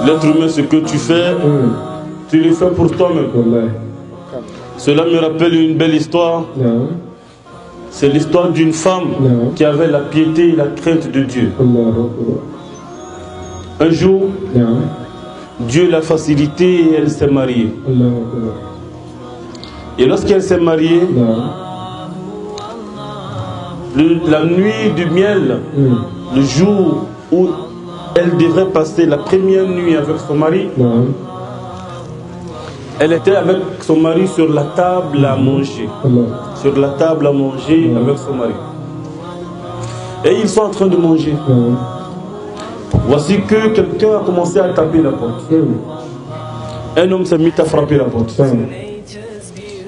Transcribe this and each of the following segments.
L'être humain, ce que tu fais, tu le fais pour toi-même. Cela me rappelle une belle histoire. C'est l'histoire d'une femme qui avait la piété et la crainte de Dieu. Un jour, Dieu l'a facilité et elle s'est mariée. Et lorsqu'elle s'est mariée, la nuit du miel, le jour où elle devrait passer la première nuit avec son mari, elle était avec son mari sur la table à manger. Sur la table à manger avec son mari. Et ils sont en train de manger. Voici que quelqu'un a commencé à taper la porte. Un homme s'est mis à frapper la porte.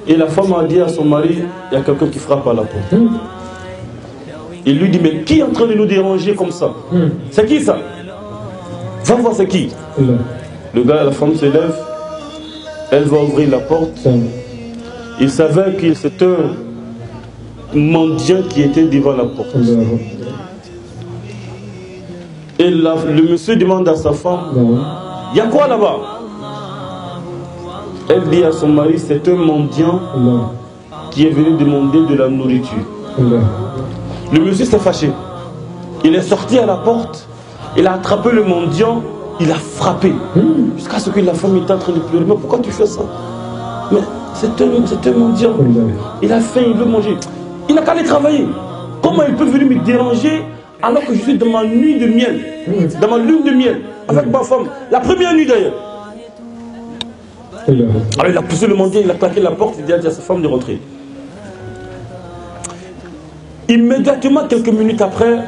Et la femme a dit à son mari, il y a quelqu'un qui frappe à la porte. Il lui dit, mais qui est en train de nous déranger comme ça? C'est qui ça? Va voir c'est qui. Le gars, la femme se lève, elle va ouvrir la porte. Il savait que c'était un mendiant qui était devant la porte. Et le monsieur demande à sa femme, il y a quoi là-bas? Elle dit à son mari, c'est un mendiant qui est venu demander de la nourriture. Le monsieur s'est fâché. Il est sorti à la porte, il a attrapé le mendiant, il a frappé. Jusqu'à ce que la femme était en train de pleurer. Mais pourquoi tu fais ça? Mais c'est un mendiant. Il a faim, il veut manger. Il n'a qu'à aller travailler. Comment il peut venir me déranger alors que je suis dans ma nuit de miel, dans ma lune de miel, avec ma femme? La première nuit d'ailleurs. Alors il a poussé le mendiant, il a claqué la porte, il a dit à sa femme de rentrer. Immédiatement, quelques minutes après,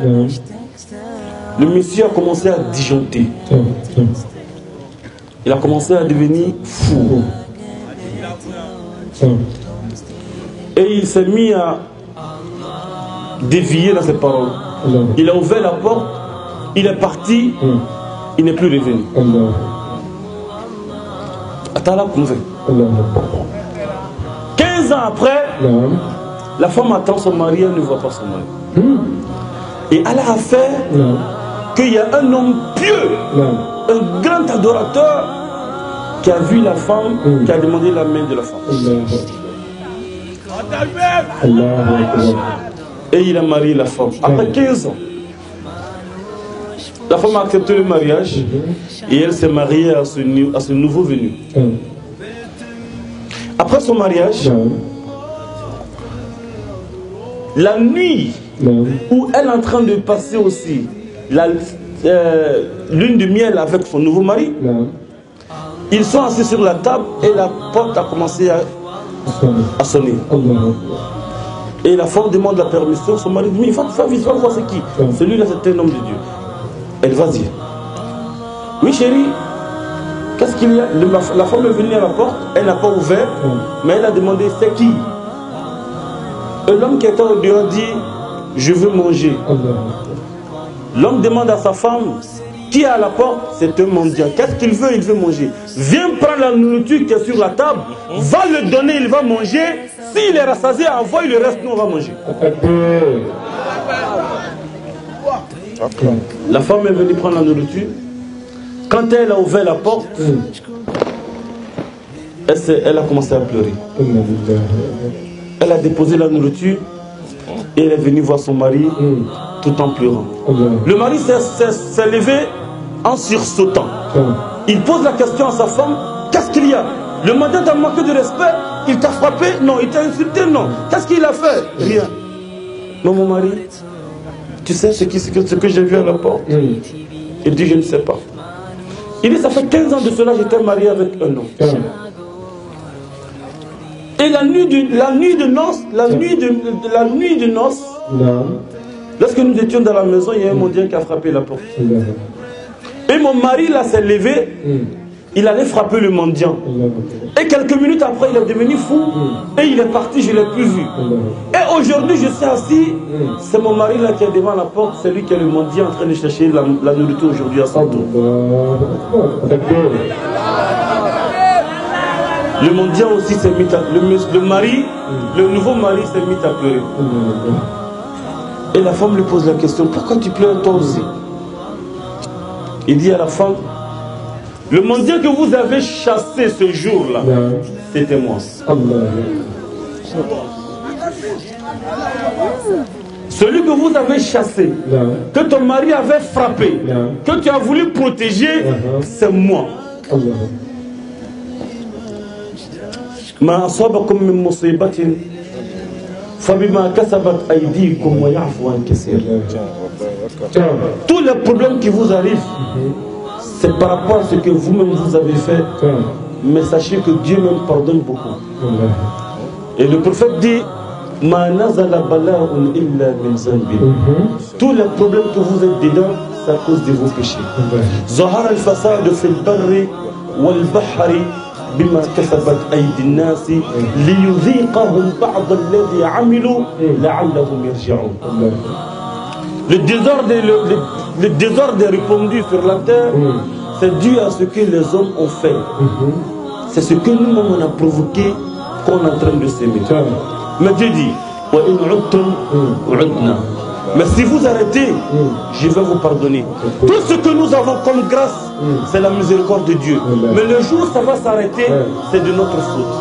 le monsieur a commencé à disjoncter. Il a commencé à devenir fou. Et il s'est mis à dévier dans ses paroles. Il a ouvert la porte, il est parti, il n'est plus revenu. Attends là, 15 ans après, la femme attend son mari, elle ne voit pas son mari. Et elle a affaire qu'il y a un homme pieux, un grand adorateur, qui a vu la femme, qui a demandé la main de la femme. Et il a marié la femme. Après 15 ans, la femme a accepté le mariage et elle s'est mariée à ce nouveau venu. Après son mariage, la nuit où elle est en train de passer aussi la lune de miel avec son nouveau mari, ils sont assis sur la table et la porte a commencé à sonner. Et la femme demande la permission, son mari dit, mais il faut voir c'est qui. Celui-là, c'est un homme de Dieu. Elle va dire, oui chérie, qu'est-ce qu'il y a? La femme est venue à la porte, elle n'a pas ouvert, mais elle a demandé, c'est qui? Et l'homme qui était au dehors dit, je veux manger. L'homme demande à sa femme, qui est à la porte? C'est un mendiant. Qu'est-ce qu'il veut? Il veut manger. Viens prendre la nourriture qui est sur la table, va le donner, il va manger. S'il est rassasié, envoie le reste, nous on va manger. La femme est venue prendre la nourriture. Quand elle a ouvert la porte, elle a commencé à pleurer. Elle a déposé la nourriture et elle est venue voir son mari tout en pleurant. Le mari s'est levé en sursautant. Il pose la question à sa femme, qu'est-ce qu'il y a? Le mandat t'a manqué de respect? Il t'a frappé? Non. Il t'a insulté? Non. Qu'est-ce qu'il a fait? Rien. Non, mon mari, tu sais ce que j'ai vu à la porte? Il dit, je ne sais pas. Il dit, ça fait 15 ans de cela, j'étais marié avec un homme. Et la nuit de noces, lorsque nous étions dans la maison, il y a un mendiant qui a frappé la porte. Et mon mari là s'est levé, il allait frapper le mendiant. Et quelques minutes après, il est devenu fou. Et il est parti, je ne l'ai plus vu. Et aujourd'hui, je suis assis, c'est mon mari là qui est devant la porte, c'est lui qui est le mendiant en train de chercher la nourriture aujourd'hui à son tour. Le mendiant aussi s'est mis à le nouveau mari s'est mis à pleurer. Et la femme lui pose la question, pourquoi tu pleures toi aussi? Il dit à la femme, Le mendiant que vous avez chassé ce jour-là, c'était moi. Celui que vous avez chassé, que ton mari avait frappé, que tu as voulu protéger, c'est moi. ما أصابكم من مصيبة فبما كسبت أيديكم ويعفو عن كثير. Tous les problèmes qui vous arrivent, c'est par rapport à ce que vous-même vous avez fait. Mais sachez que Dieu même pardonne beaucoup. Et le prophète dit Ma nazala bala'un illa min zanbi. Tous les problèmes que vous êtes dedans, c'est à cause de vos péchés. Zahara al-fasad fil barri wal bahri bima kasabat aydi an-nas liyudhiqahum ba'd alladhi 'amilu la'allahum yarji'un. Le désordre est répandu sur la terre, c'est dû à ce que les hommes ont fait. C'est ce que nous-mêmes on a provoqué qu'on est en train de s'aimer. Mais Dieu dit, mais si vous arrêtez, je vais vous pardonner. Tout ce que nous avons comme grâce, c'est la miséricorde de Dieu. Mais le jour où ça va s'arrêter, c'est de notre faute.